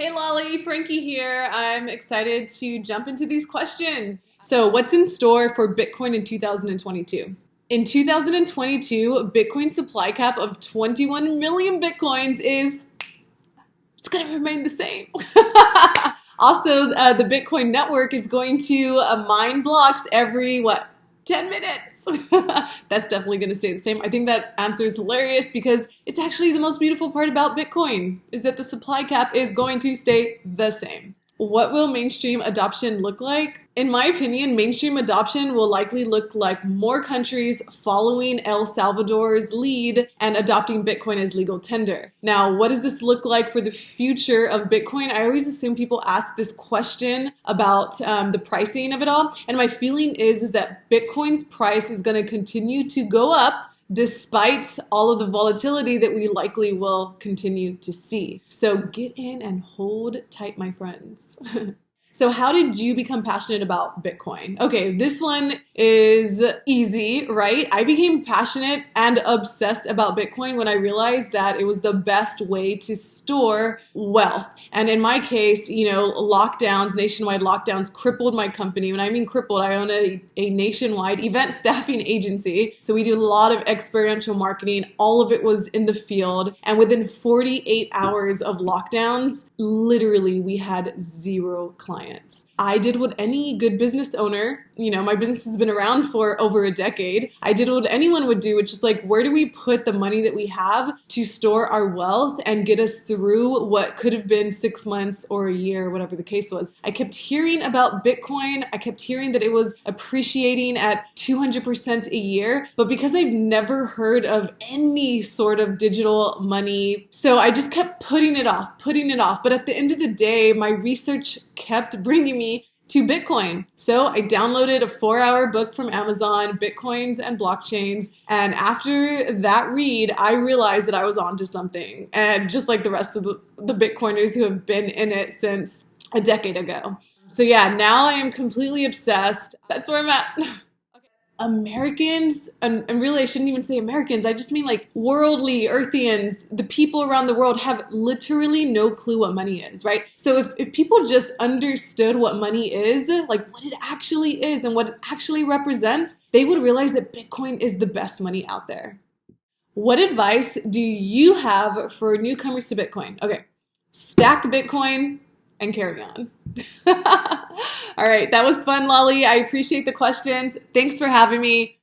Hey Lolli, Frankie here. I'm excited to jump into these questions. So, what's in store for Bitcoin in 2022? In 2022, Bitcoin supply cap of 21 million Bitcoins is it's going to remain the same. Also, the Bitcoin network is going to mine blocks every 10 minutes. That's definitely going to stay the same. I think that answer is hilarious because it's actually the most beautiful part about Bitcoin is that the supply cap is going to stay the same. What will mainstream adoption look like? In my opinion, mainstream adoption will likely look like more countries following El Salvador's lead and adopting Bitcoin as legal tender. Now, what does this look like for the future of Bitcoin? I always assume people ask this question about the pricing of it all. And my feeling is that Bitcoin's price is going to continue to go up despite all of the volatility that we likely will continue to see. So get in and hold tight, my friends. So how did you become passionate about Bitcoin? Okay, this one is easy, right? I became passionate and obsessed about Bitcoin when I realized that it was the best way to store wealth. And in my case, lockdowns, nationwide lockdowns crippled my company. When I mean crippled, I own a nationwide event staffing agency. So we do a lot of experiential marketing. All of it was in the field. And within 48 hours of lockdowns, literally we had 0 clients. I did what any good business owner, my business has been around for over a decade. I did what anyone would do, which is like, where do we put the money that we have to store our wealth and get us through what could have been 6 months or a year, whatever the case was. I kept hearing about Bitcoin. I kept hearing that it was appreciating at 200% a year, but because I've never heard of any sort of digital money, so I just kept putting it off. But at the end of the day, my research kept bringing me to Bitcoin. So I downloaded a 4-hour book from Amazon, Bitcoins and Blockchains. And after that read, I realized that I was onto something. And just like the rest of the Bitcoiners who have been in it since a decade ago. So yeah, now I am completely obsessed. That's where I'm at. Americans, and really I shouldn't even say Americans, I just mean like worldly, earthians, the people around the world have literally no clue what money is, right? So if people just understood what money is, like what it actually is and what it actually represents, they would realize that Bitcoin is the best money out there. What advice do you have for newcomers to Bitcoin? Okay, stack Bitcoin and carry on. All right, that was fun, Lolli. I appreciate the questions. Thanks for having me.